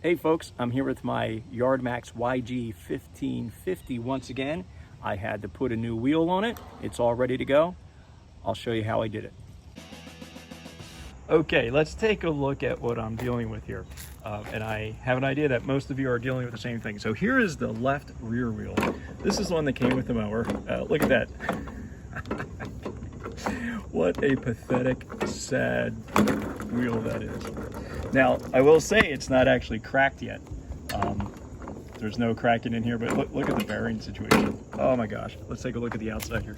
Hey folks, I'm here with my YardMax YG-1550 once again. I had to put a new wheel on it. It's all ready to go. I'll show you how I did it. Okay, let's take a look at what I'm dealing with here. And I have an idea that most of you are dealing with the same thing. So here is the left rear wheel. This is one that came with the mower. Look at that. What a pathetic, sad wheel that is. Now, I will say it's not actually cracked yet. There's no cracking in here, but look at the bearing situation. Oh my gosh, let's take a look at the outside here.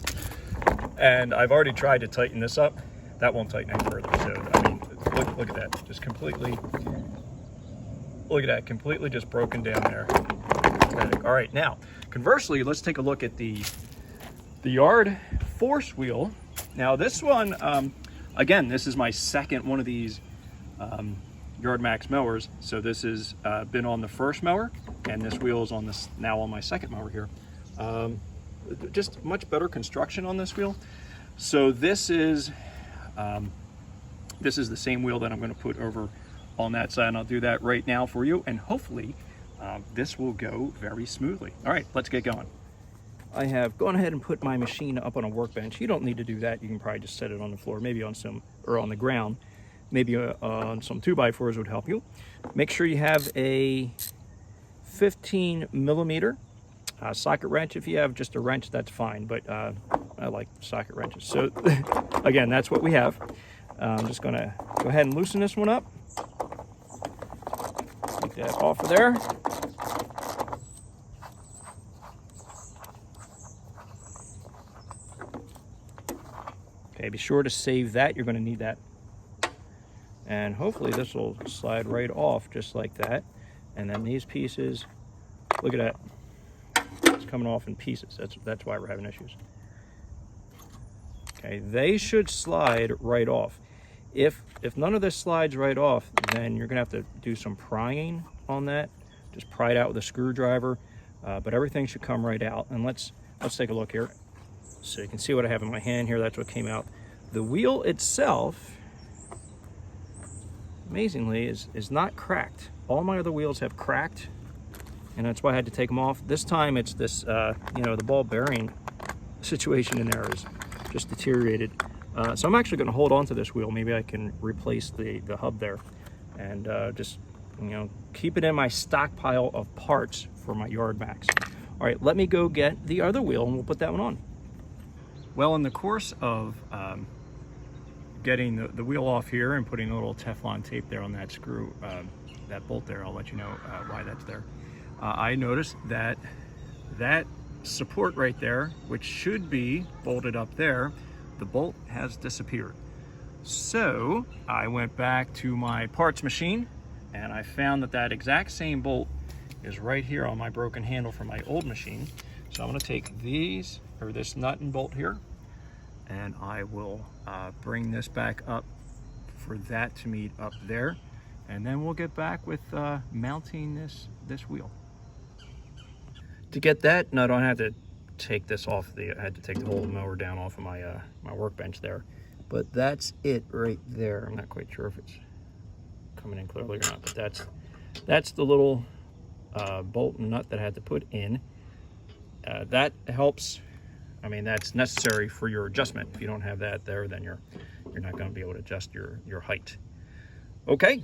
And I've already tried to tighten this up. That won't tighten any further. So, I mean, look at that. Just completely, look at that, completely just broken down there. All right, now, conversely, let's take a look at the YardForce wheel. Now this one, again, this is my second one of these YardMax mowers. So this has been on the first mower, and this wheel is on this now on my second mower here. Just much better construction on this wheel. So this is the same wheel that I'm going to put over on that side, and I'll do that right now for you, and hopefully this will go very smoothly. All right, let's get going. I have gone ahead and put my machine up on a workbench. You don't need to do that. You can probably just set it on the floor, maybe on some, or on the ground. Maybe on some 2x4s would help you. Make sure you have a 15mm socket wrench. If you have just a wrench, that's fine, but I like socket wrenches. So again, that's what we have. I'm just gonna go ahead and loosen this one up. Take that off of there. Okay, be sure to save that. You're going to need that. And hopefully this will slide right off just like that. And then these pieces, look at that. It's coming off in pieces. That's why we're having issues. Okay, they should slide right off. If none of this slides right off, then you're going to have to do some prying on that. Just pry it out with a screwdriver. But everything should come right out. And let's take a look here. So you can see what I have in my hand here. That's what came out. The wheel itself, amazingly, is not cracked. All my other wheels have cracked, and that's why I had to take them off. This time it's this, the ball bearing situation in there is just deteriorated. So I'm actually going to hold on to this wheel. Maybe I can replace the hub there, and just keep it in my stockpile of parts for my YardMax. All right, let me go get the other wheel, and we'll put that one on. Well, in the course of getting the wheel off here and putting a little Teflon tape there on that screw, that bolt there, I'll let you know why that's there. I noticed that support right there, which should be bolted up there, the bolt has disappeared. So I went back to my parts machine, and I found that exact same bolt is right here on my broken handle from my old machine. So I'm going to take this nut and bolt here, and I will bring this back up for that to meet up there, and then we'll get back with mounting this wheel. To get that nut, I had to take this off. I had to take the whole mower down off of my my workbench there, but that's it right there. I'm not quite sure if it's coming in clearly or not, but that's the little bolt and nut that I had to put in. That helps. I mean, that's necessary for your adjustment. If you don't have that there, then you're not going to be able to adjust your height. Okay,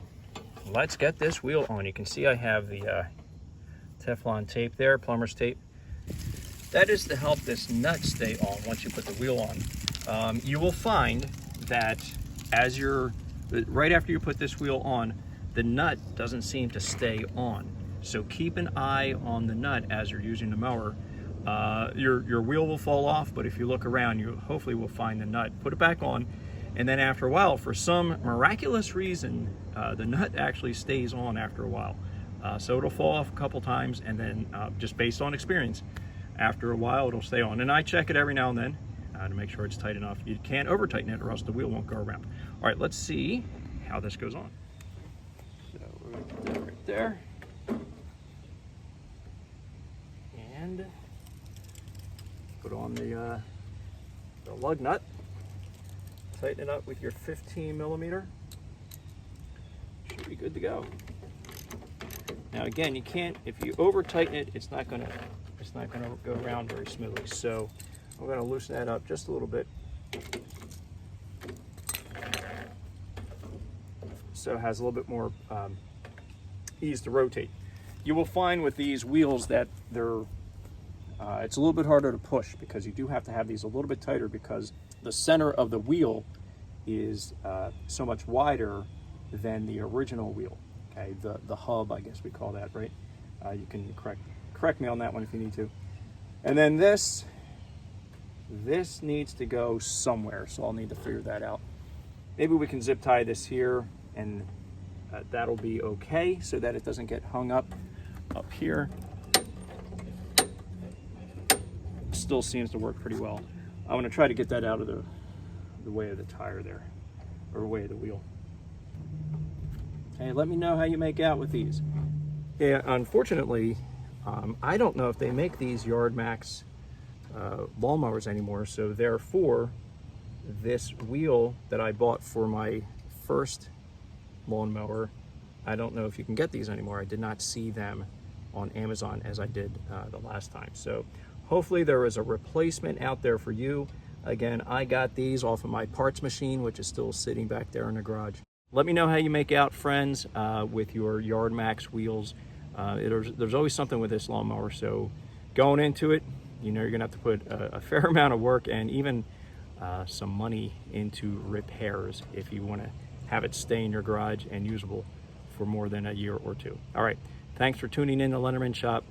let's get this wheel on. You can see I have the Teflon tape there, plumber's tape. That is to help this nut stay on once you put the wheel on. You will find that right after you put this wheel on, the nut doesn't seem to stay on. So keep an eye on the nut as you're using the mower. Your wheel will fall off, but if you look around, you hopefully will find the nut. Put it back on, and then after a while, for some miraculous reason, the nut actually stays on after a while. So it'll fall off a couple times, and then just based on experience, after a while it'll stay on. And I check it every now and then to make sure it's tight enough. You can't over tighten it or else the wheel won't go around. All right, let's see how this goes on. So we're going to put that right there. And put on the lug nut. Tighten it up with your 15mm. Should be good to go. Now again, you can't, if you over tighten it, it's not gonna go around very smoothly. So I'm gonna loosen that up just a little bit. So it has a little bit more ease to rotate. You will find with these wheels that they're, it's a little bit harder to push because you do have to have these a little bit tighter because the center of the wheel is so much wider than the original wheel. Okay, the hub, I guess we call that, right? You can correct me on that one if you need to. And then this needs to go somewhere, so I'll need to figure that out. Maybe we can zip tie this here, and that'll be okay, so that it doesn't get hung up here. Still seems to work pretty well. I'm going to try to get that out of the way of the tire there, or way of the wheel. Okay, let me know how you make out with these. Yeah, unfortunately, I don't know if they make these YardMax lawnmowers anymore, so therefore, this wheel that I bought for my first lawnmower, I don't know if you can get these anymore. I did not see them on Amazon as I did the last time. So hopefully there is a replacement out there for you. Again, I got these off of my parts machine, which is still sitting back there in the garage. Let me know how you make out, friends, with your YardMax wheels. There's always something with this lawnmower, so going into it, you know you're gonna have to put a fair amount of work and even some money into repairs if you wanna have it stay in your garage and usable for more than a year or two. All right, thanks for tuning in to Lenderman Shop.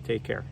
Take care.